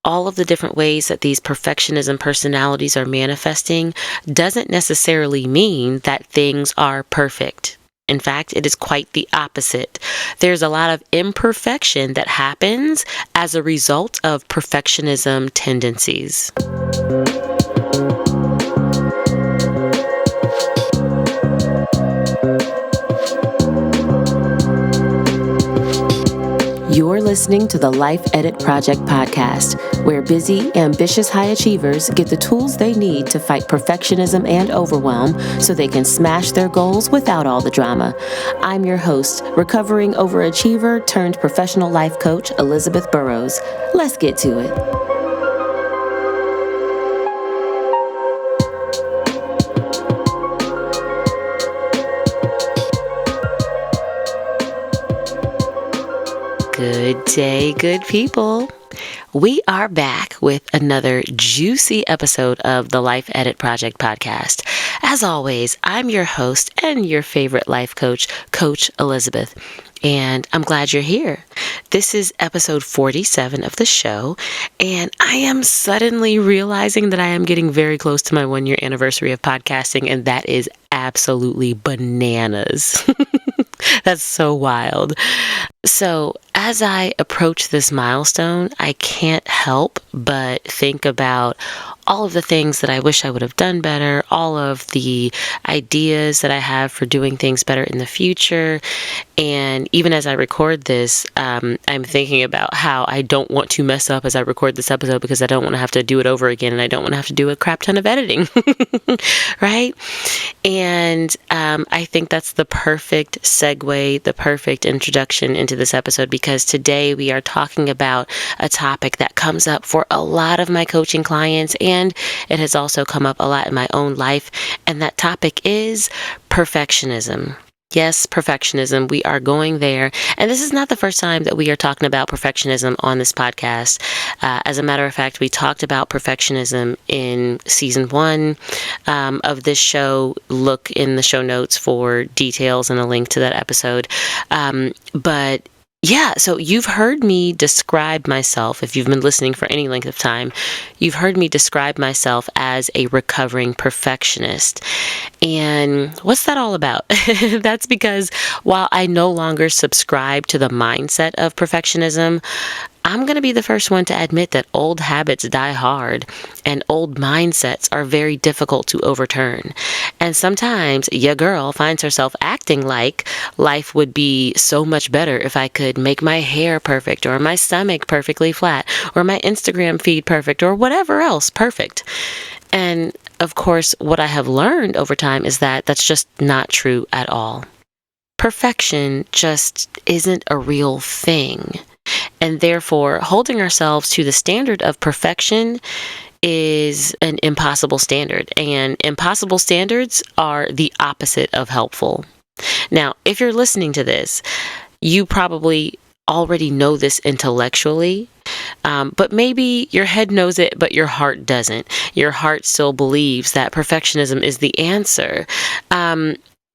all of the different ways that these perfectionism personalities are manifesting doesn't necessarily mean that things are perfect. In fact, it is quite the opposite. There's a lot of imperfection that happens as a result of perfectionism tendencies. You're listening to the Life Edit Project podcast, where busy, ambitious high achievers get the tools they need to fight perfectionism and overwhelm so they can smash their goals without all the drama. I'm your host, recovering overachiever turned professional life coach, Elizabeth Burrows. Let's get to it. Good day, good people. We are back with another juicy episode of the Life Edit Project podcast. As always, I'm your host and your favorite life coach, Coach Elizabeth, and I'm glad you're here. This is episode 47 of the show, and I am suddenly realizing that I am getting very close to my 1-year anniversary of podcasting, and that is absolutely bananas. That's so wild. So as I approach this milestone, I can't help but think about all of the things that I wish I would have done better, all of the ideas that I have for doing things better in the future. And even as I record this, I'm thinking about how I don't want to mess up as I record this episode because I don't want to have to do it over again, and I don't want to have to do a crap ton of editing, right? And I think that's the perfect segue, the perfect introduction into this episode, because today we are talking about a topic that comes up for a lot of my coaching clients, and it has also come up a lot in my own life, and that topic is perfectionism. Yes, perfectionism. We are going there. And this is not the first time that we are talking about perfectionism on this podcast. As a matter of fact, we talked about perfectionism in season 1 of this show. Look in the show notes for details and a link to that episode. But yeah, so you've heard me describe myself, if you've been listening for any length of time, you've heard me describe myself as a recovering perfectionist. And what's that all about? That's because while I no longer subscribe to the mindset of perfectionism, I'm going to be the first one to admit that old habits die hard and old mindsets are very difficult to overturn. And sometimes your girl finds herself acting like life would be so much better if I could make my hair perfect, or my stomach perfectly flat, or my Instagram feed perfect, or whatever else perfect. And of course, what I have learned over time is that that's just not true at all. Perfection just isn't a real thing. And therefore, holding ourselves to the standard of perfection is an impossible standard. And impossible standards are the opposite of helpful. Now, if you're listening to this, you probably already know this intellectually, but maybe your head knows it, but your heart doesn't. Your heart still believes that perfectionism is the answer.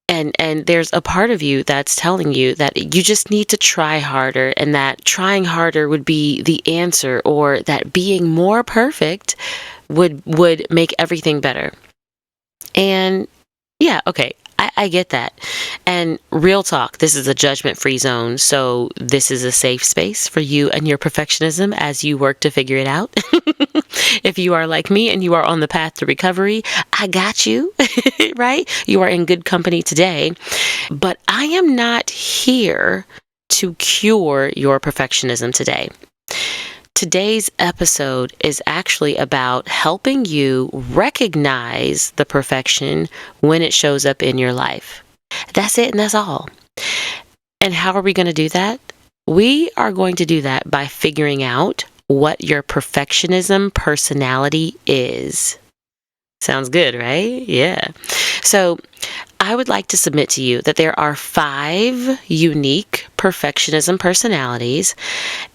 And there's a part of you that's telling you that you just need to try harder, and that trying harder would be the answer, or that being more perfect would make everything better. And yeah, okay, I get that. And real talk, this is a judgment-free zone, so this is a safe space for you and your perfectionism as you work to figure it out. If you are like me and you are on the path to recovery, I got you, right? You are in good company today. But I am not here to cure your perfectionism today. Today's episode is actually about helping you recognize the perfection when it shows up in your life. That's it, and that's all. And how are we going to do that? We are going to do that by figuring out what your perfectionism personality is. Sounds good, right? Yeah. So I would like to submit to you that there are 5 unique perfectionism personalities,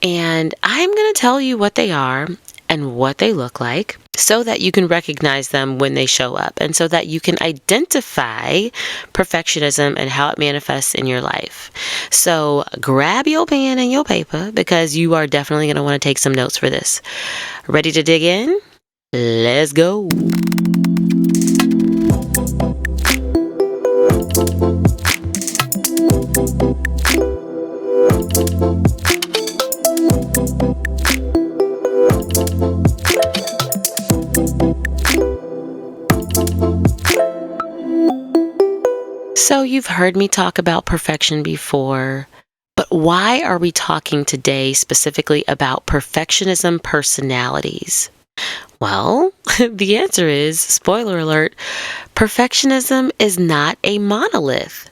and I'm going to tell you what they are, and what they look like so that you can recognize them when they show up and so that you can identify perfectionism and how it manifests in your life. So grab your pen and your paper because you are definitely going to want to take some notes for this. Ready to dig in? Let's go. So you've heard me talk about perfection before, but why are we talking today specifically about perfectionism personalities? Well, the answer is, spoiler alert, perfectionism is not a monolith.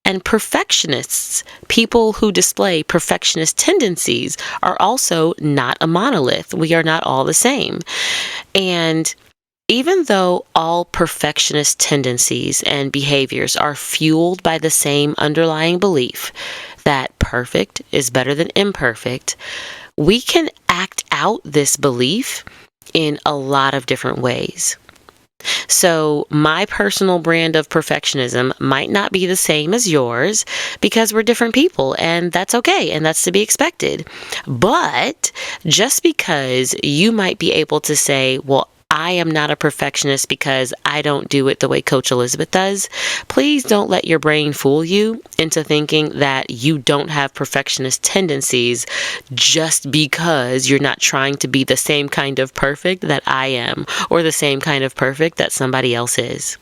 And perfectionists, people who display perfectionist tendencies, are also not a monolith. We are not all the same. And even though all perfectionist tendencies and behaviors are fueled by the same underlying belief that perfect is better than imperfect, we can act out this belief in a lot of different ways. So my personal brand of perfectionism might not be the same as yours because we're different people, and that's okay, and that's to be expected. But just because you might be able to say, well, I am not a perfectionist because I don't do it the way Coach Elizabeth does, please don't let your brain fool you into thinking that you don't have perfectionist tendencies just because you're not trying to be the same kind of perfect that I am or the same kind of perfect that somebody else is.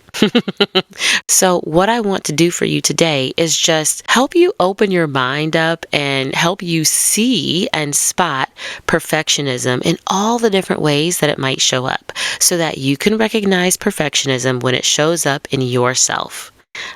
So what I want to do for you today is just help you open your mind up and help you see and spot perfectionism in all the different ways that it might show up so that you can recognize perfectionism when it shows up in yourself.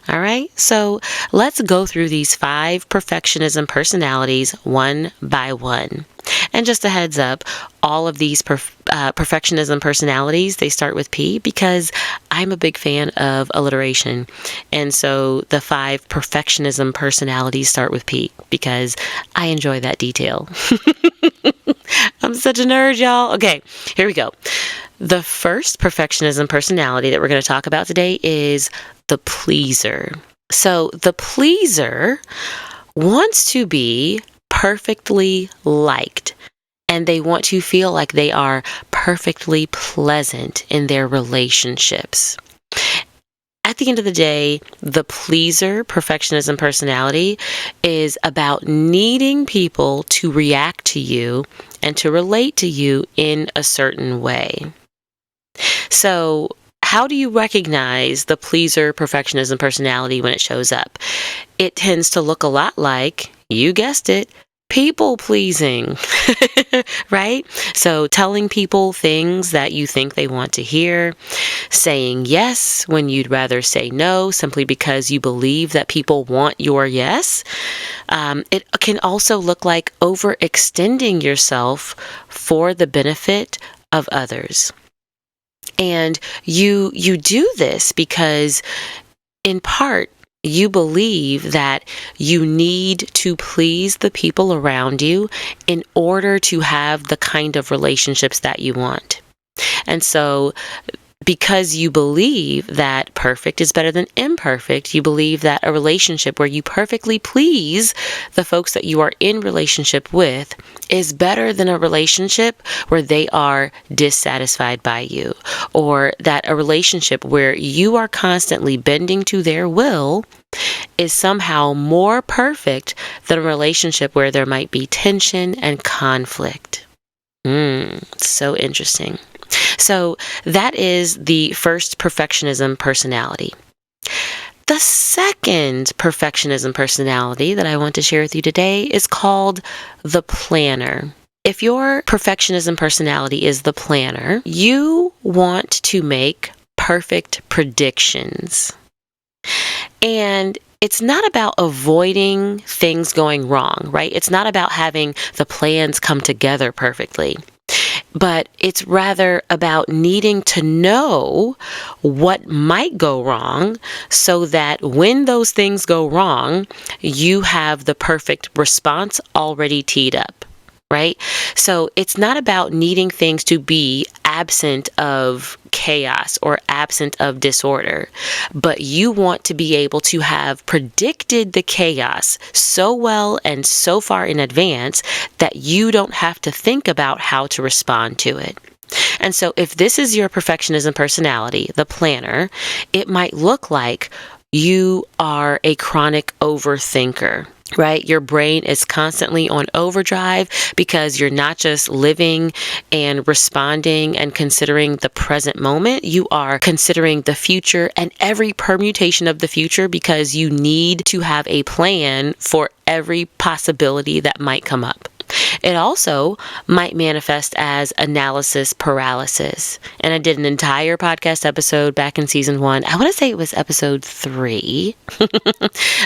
All right, so let's go through these 5 perfectionism personalities one by one. And just a heads up, all of these perfectionism personalities, they start with P because I'm a big fan of alliteration. And so the 5 perfectionism personalities start with P because I enjoy that detail. I'm such a nerd, y'all. Okay, here we go. The first perfectionism personality that we're going to talk about today is the pleaser. So the pleaser wants to be perfectly liked, and they want to feel like they are perfectly pleasant in their relationships. At the end of the day, the pleaser perfectionism personality is about needing people to react to you and to relate to you in a certain way. So, how do you recognize the pleaser perfectionism personality when it shows up? It tends to look a lot like, you guessed it, people pleasing, right? So telling people things that you think they want to hear, saying yes when you'd rather say no simply because you believe that people want your yes. It can also look like overextending yourself for the benefit of others. And you do this because, in part, you believe that you need to please the people around you in order to have the kind of relationships that you want. And so, because you believe that perfect is better than imperfect, you believe that a relationship where you perfectly please the folks that you are in relationship with is better than a relationship where they are dissatisfied by you, or that a relationship where you are constantly bending to their will is somehow more perfect than a relationship where there might be tension and conflict. So interesting. So that is the first perfectionism personality. The second perfectionism personality that I want to share with you today is called the planner. If your perfectionism personality is the planner, you want to make perfect predictions. And it's not about avoiding things going wrong, right? It's not about having the plans come together perfectly. But it's rather about needing to know what might go wrong so that when those things go wrong, you have the perfect response already teed up. right? So it's not about needing things to be absent of chaos or absent of disorder, but you want to be able to have predicted the chaos so well and so far in advance that you don't have to think about how to respond to it. And so if this is your perfectionism personality, the planner, it might look like you are a chronic overthinker, right? Your brain is constantly on overdrive because you're not just living and responding and considering the present moment. You are considering the future and every permutation of the future because you need to have a plan for every possibility that might come up. It also might manifest as analysis paralysis. And I did an entire podcast episode back in season 1. I want to say it was episode 3.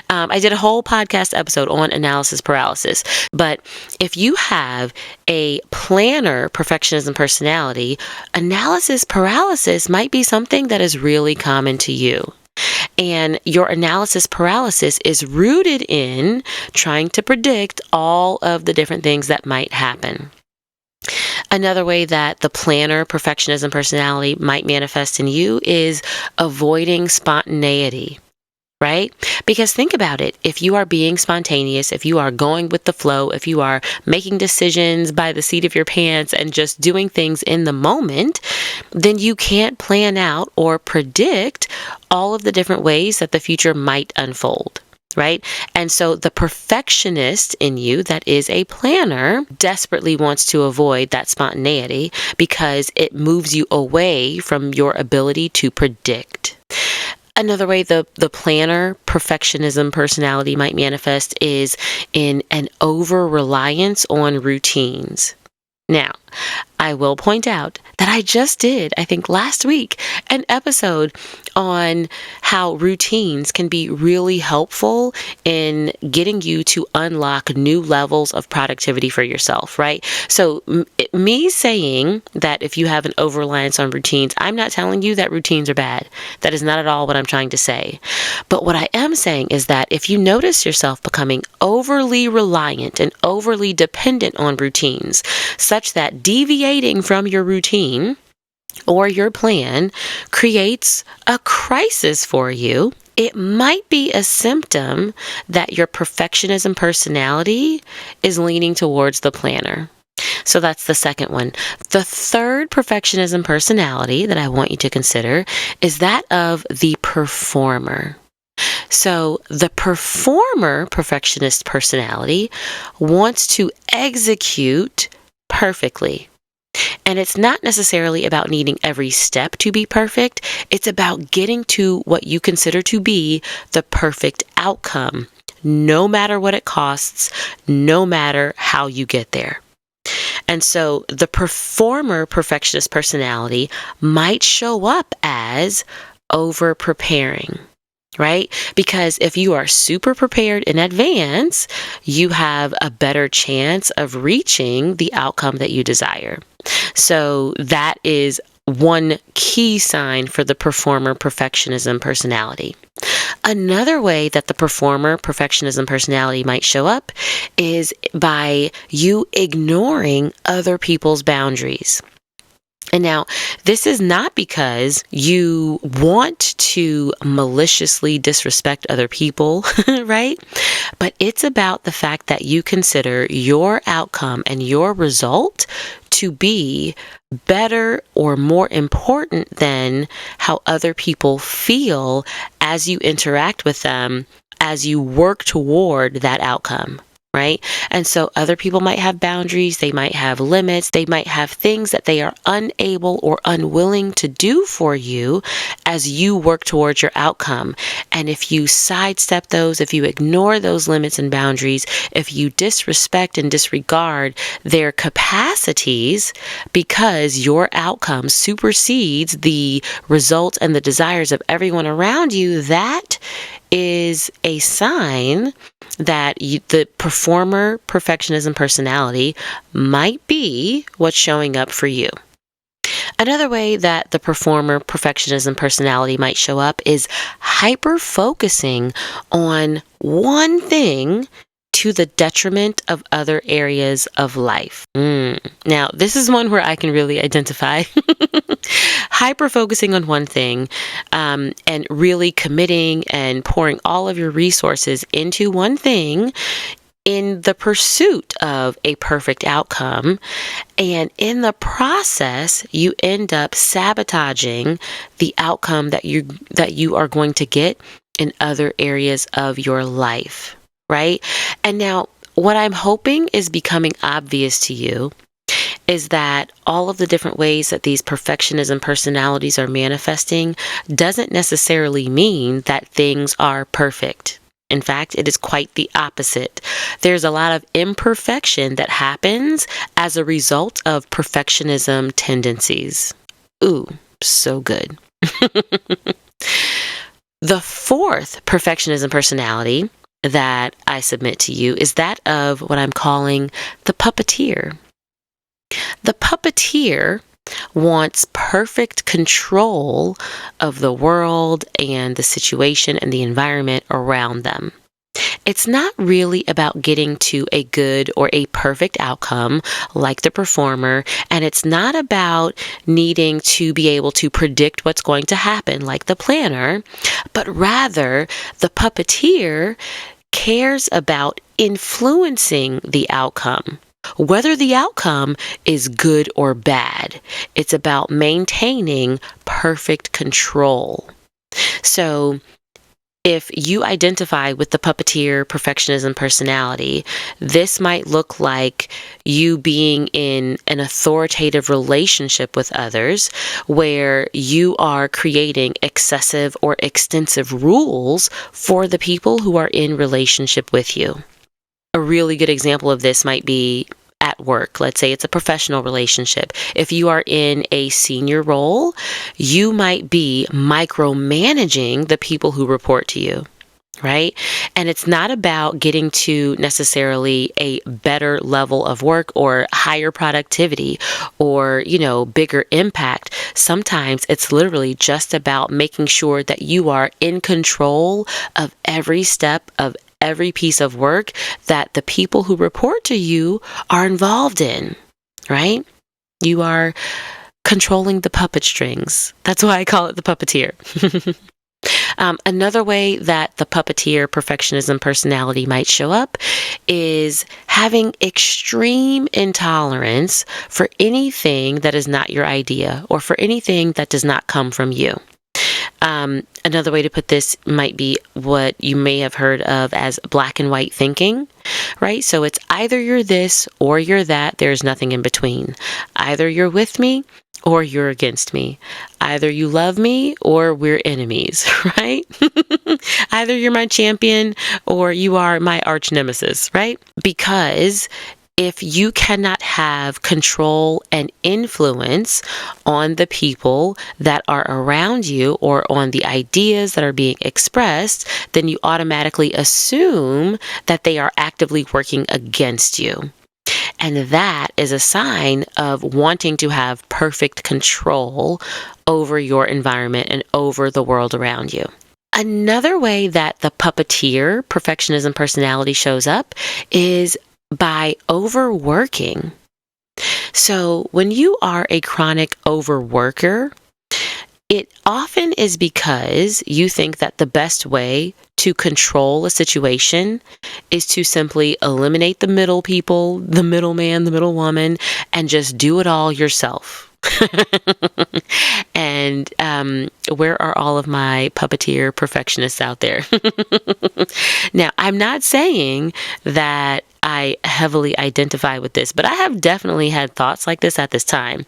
I did a whole podcast episode on analysis paralysis. But if you have a planner perfectionism personality, analysis paralysis might be something that is really common to you. And your analysis paralysis is rooted in trying to predict all of the different things that might happen. Another way that the planner perfectionism personality might manifest in you is avoiding spontaneity. Right? Because think about it. If you are being spontaneous, if you are going with the flow, if you are making decisions by the seat of your pants and just doing things in the moment, then you can't plan out or predict all of the different ways that the future might unfold. Right? And so the perfectionist in you that is a planner desperately wants to avoid that spontaneity because it moves you away from your ability to predict. Another way the planner perfectionism personality might manifest is in an over-reliance on routines. Now, I will point out that I just did, I think last week, an episode on how routines can be really helpful in getting you to unlock new levels of productivity for yourself, right? So me saying that if you have an over-reliance on routines, I'm not telling you that routines are bad. That is not at all what I'm trying to say. But what I am saying is that if you notice yourself becoming overly reliant and overly dependent on routines, such that deviating from your routine or your plan creates a crisis for you, it might be a symptom that your perfectionism personality is leaning towards the planner. So that's the second one. The third perfectionism personality that I want you to consider is that of the performer. So the performer perfectionist personality wants to execute perfectly. And it's not necessarily about needing every step to be perfect. It's about getting to what you consider to be the perfect outcome, no matter what it costs, no matter how you get there. And so the performer perfectionist personality might show up as over-preparing. Right? Because if you are super prepared in advance, you have a better chance of reaching the outcome that you desire. So that is one key sign for the performer perfectionism personality. Another way that the performer perfectionism personality might show up is by you ignoring other people's boundaries. And now, this is not because you want to maliciously disrespect other people, right? But it's about the fact that you consider your outcome and your result to be better or more important than how other people feel as you interact with them, as you work toward that outcome. Right? And so other people might have boundaries, they might have limits, they might have things that they are unable or unwilling to do for you as you work towards your outcome. And if you sidestep those, if you ignore those limits and boundaries, if you disrespect and disregard their capacities because your outcome supersedes the results and the desires of everyone around you, that is a sign that the performer perfectionism personality might be what's showing up for you. Another way that the performer perfectionism personality might show up is hyper-focusing on one thing to the detriment of other areas of life. Now, this is one where I can really identify. Hyper focusing on one thing and really committing and pouring all of your resources into one thing in the pursuit of a perfect outcome. And in the process, you end up sabotaging the outcome that you are going to get in other areas of your life, right? And now what I'm hoping is becoming obvious to you is that all of the different ways that these perfectionism personalities are manifesting doesn't necessarily mean that things are perfect. In fact, it is quite the opposite. There's a lot of imperfection that happens as a result of perfectionism tendencies. Ooh, so good. The fourth perfectionism personality that I submit to you is that of what I'm calling the puppeteer. The puppeteer wants perfect control of the world and the situation and the environment around them. It's not really about getting to a good or a perfect outcome like the performer, and it's not about needing to be able to predict what's going to happen like the planner, but rather the puppeteer cares about influencing the outcome. Whether the outcome is good or bad, it's about maintaining perfect control. So if you identify with the puppeteer perfectionism personality, this might look like you being in an authoritative relationship with others where you are creating excessive or extensive rules for the people who are in relationship with you. A really good example of this might be at work. Let's say it's a professional relationship. If you are in a senior role, you might be micromanaging the people who report to you, right? And it's not about getting to necessarily a better level of work or higher productivity or, bigger impact. Sometimes it's literally just about making sure that you are in control of every step of every piece of work that the people who report to you are involved in, right? You are controlling the puppet strings. That's why I call it the puppeteer. Another way that the puppeteer perfectionism personality might show up is having extreme intolerance for anything that is not your idea or for anything that does not come from you. Another way to put this might be what you may have heard of as black and white thinking, right? So it's either you're this or you're that. There's nothing in between. Either you're with me or you're against me. Either you love me or we're enemies, right? Either you're my champion or you are my arch nemesis, right? Because if you cannot have control and influence on the people that are around you or on the ideas that are being expressed, then you automatically assume that they are actively working against you. And that is a sign of wanting to have perfect control over your environment and over the world around you. Another way that the puppeteer perfectionism personality shows up is by overworking. So when you are a chronic overworker, it often is because you think that the best way to control a situation is to simply eliminate the middle people, the middleman, the middle woman, and just do it all yourself. And where are all of my puppeteer perfectionists out there? Now, I'm not saying that I heavily identify with this, but I have definitely had thoughts like this at this time.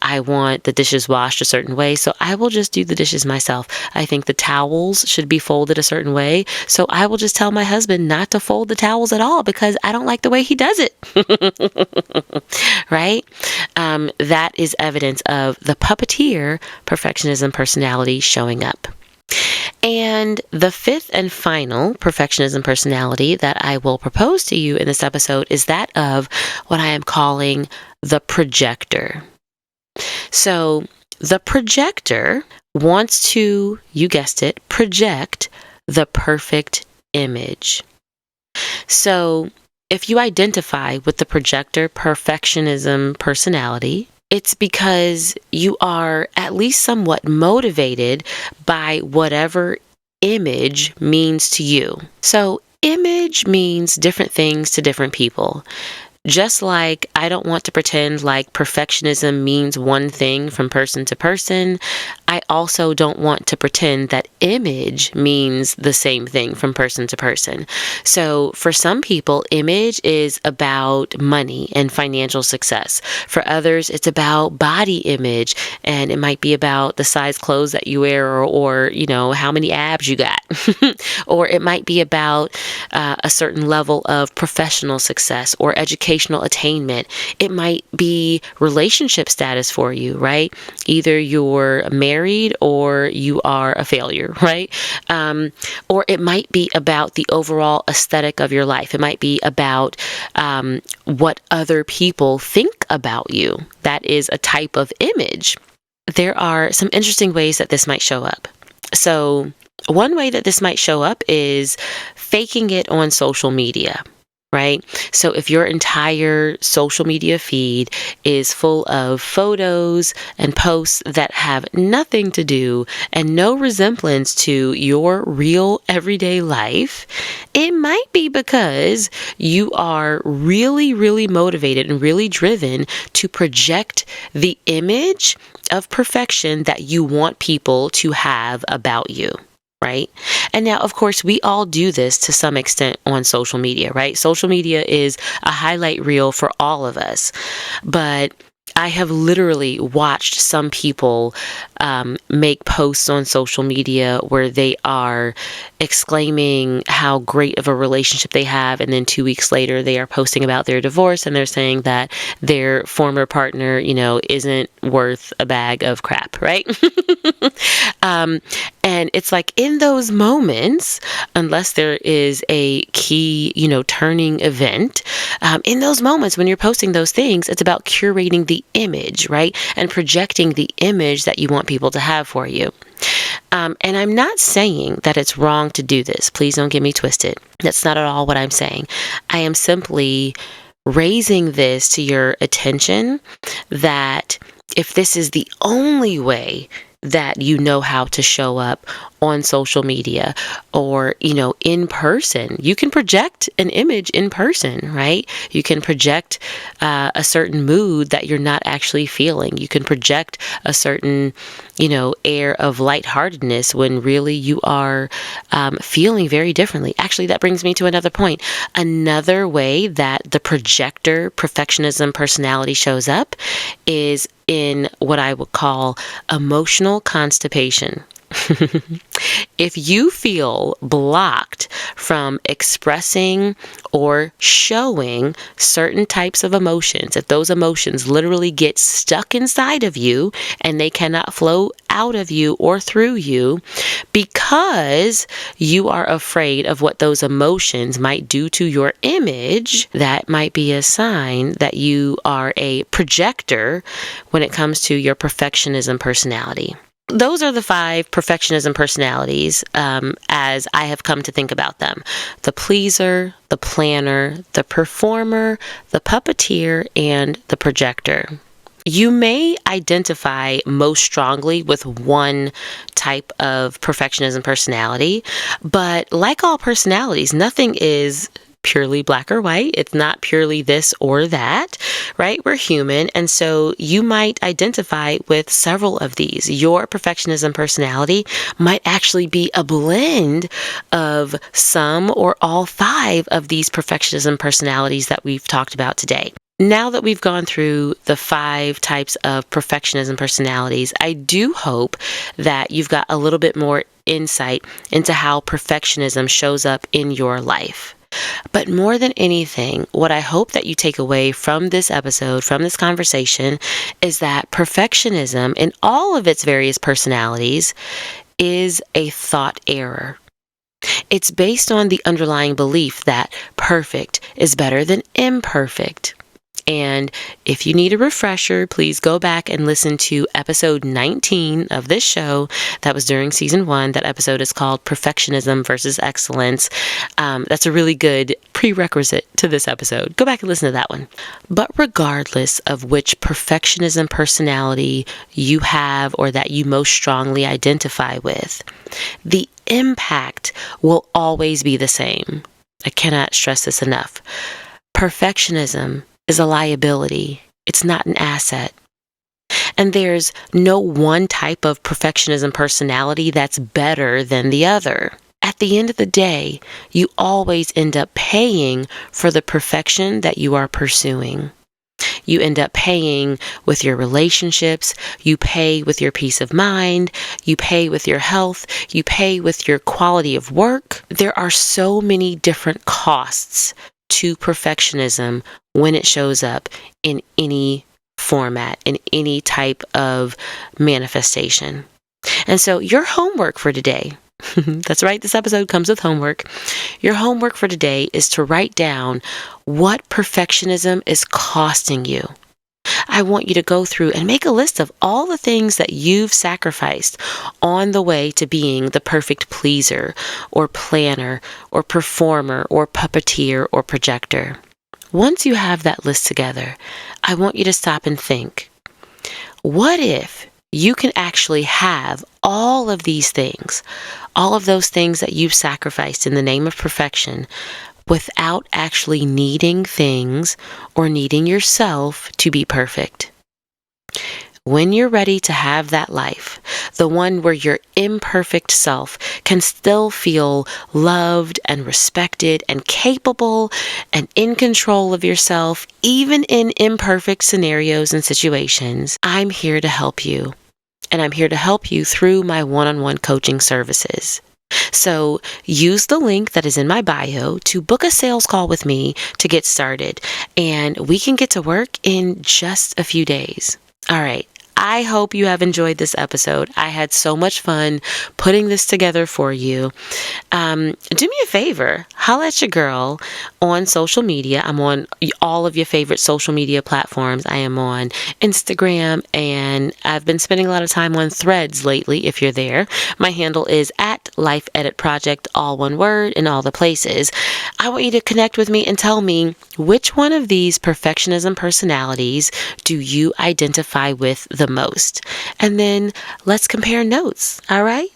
I want the dishes washed a certain way, so I will just do the dishes myself. I think the towels should be folded a certain way, so I will just tell my husband not to fold the towels at all because I don't like the way he does it. Right? That is evidence of the puppeteer perfectionism personality showing up. And the fifth and final perfectionism personality that I will propose to you in this episode is that of what I am calling the projector. So the projector wants to, you guessed it, project the perfect image. So if you identify with the projector perfectionism personality, it's because you are at least somewhat motivated by whatever image means to you. So image means different things to different people. Just like I don't want to pretend like perfectionism means one thing from person to person, I also don't want to pretend that image means the same thing from person to person. So for some people, image is about money and financial success. For others, it's about body image, and it might be about the size clothes that you wear, or how many abs you got. Or it might be about a certain level of professional success or educational attainment. It might be relationship status for you, right? Either you're married or you are a failure, right? Or it might be about the overall aesthetic of your life. It might be about what other people think about you. That is a type of image. There are some interesting ways that this might show up. So one way that this might show up is faking it on social media, right? So if your entire social media feed is full of photos and posts that have nothing to do and no resemblance to your real everyday life, it might be because you are really, really motivated and really driven to project the image of perfection that you want people to have about you. Right? And now, of course, we all do this to some extent on social media, right? Social media is a highlight reel for all of us. But I have literally watched some people make posts on social media where they are exclaiming how great of a relationship they have, and then 2 weeks later they are posting about their divorce, and they're saying that their former partner, isn't worth a bag of crap, right? And it's like in those moments, unless there is a key, turning event, in those moments when you're posting those things, it's about curating the image, right? And projecting the image that you want people to have for you. And I'm not saying that it's wrong to do this. Please don't get me twisted. That's not at all what I'm saying. I am simply raising this to your attention that if this is the only way that you know how to show up on social media or, in person, you can project an image in person, right? You can project a certain mood that you're not actually feeling. You can project a certain, air of lightheartedness when really you are feeling very differently. Actually, that brings me to another point. Another way that the projector perfectionism personality shows up is in what I would call emotional constipation. If you feel blocked from expressing or showing certain types of emotions, if those emotions literally get stuck inside of you and they cannot flow out of you or through you because you are afraid of what those emotions might do to your image, that might be a sign that you are a projector when it comes to your perfectionism personality. Those are the 5 perfectionism personalities as I have come to think about them. The pleaser, the planner, the performer, the puppeteer, and the projector. You may identify most strongly with one type of perfectionism personality, but like all personalities, nothing is purely black or white. It's not purely this or that, right? We're human. And so you might identify with several of these. Your perfectionism personality might actually be a blend of some or all 5 of these perfectionism personalities that we've talked about today. Now that we've gone through the 5 types of perfectionism personalities, I do hope that you've got a little bit more insight into how perfectionism shows up in your life. But more than anything, what I hope that you take away from this episode, from this conversation, is that perfectionism in all of its various personalities is a thought error. It's based on the underlying belief that perfect is better than imperfect. And if you need a refresher, please go back and listen to episode 19 of this show. That was during season 1. That episode is called Perfectionism versus Excellence. That's a really good prerequisite to this episode. Go back and listen to that one. But regardless of which perfectionism personality you have or that you most strongly identify with, the impact will always be the same. I cannot stress this enough. Perfectionism is a liability. It's not an asset. And there's no one type of perfectionism personality that's better than the other. At the end of the day, you always end up paying for the perfection that you are pursuing. You end up paying with your relationships, you pay with your peace of mind, you pay with your health, you pay with your quality of work. There are so many different costs to perfectionism when it shows up in any format, in any type of manifestation. And so your homework for today, that's right, this episode comes with homework. Your homework for today is to write down what perfectionism is costing you. I want you to go through and make a list of all the things that you've sacrificed on the way to being the perfect pleaser or planner or performer or puppeteer or projector. Once you have that list together, I want you to stop and think, what if you can actually have all of these things, all of those things that you've sacrificed in the name of perfection, without actually needing things or needing yourself to be perfect? When you're ready to have that life, the one where your imperfect self can still feel loved and respected and capable and in control of yourself, even in imperfect scenarios and situations, I'm here to help you. And I'm here to help you through my one-on-one coaching services. So use the link that is in my bio to book a sales call with me to get started. And we can get to work in just a few days. All right. I hope you have enjoyed this episode. I had so much fun putting this together for you. Do me a favor, holla at your girl on social media. I'm on all of your favorite social media platforms. I am on Instagram, and I've been spending a lot of time on Threads lately, if you're there. My handle is at Life Edit Project, all one word, in all the places. I want you to connect with me and tell me which one of these perfectionism personalities do you identify with the most? And then let's compare notes. All right?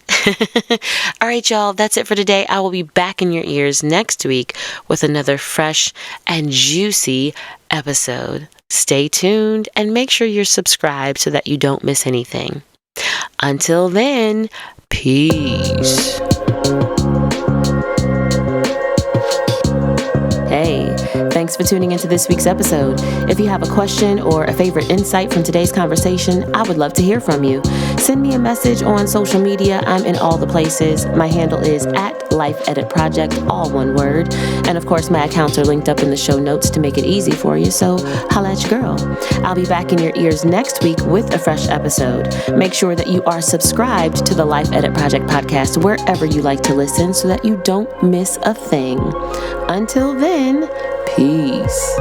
All right, y'all. That's it for today. I will be back in your ears next week with another fresh and juicy episode. Stay tuned and make sure you're subscribed so that you don't miss anything. Until then, peace. Hey, thanks for tuning into this week's episode. If you have a question or a favorite insight from today's conversation, I would love to hear from you. Send me a message on social media. I'm in all the places. My handle is at Life Edit Project, all one word. And of course, my accounts are linked up in the show notes to make it easy for you. So holla at your girl. I'll be back in your ears next week with a fresh episode. Make sure that you are subscribed to the Life Edit Project podcast wherever you like to listen so that you don't miss a thing. Until then, peace.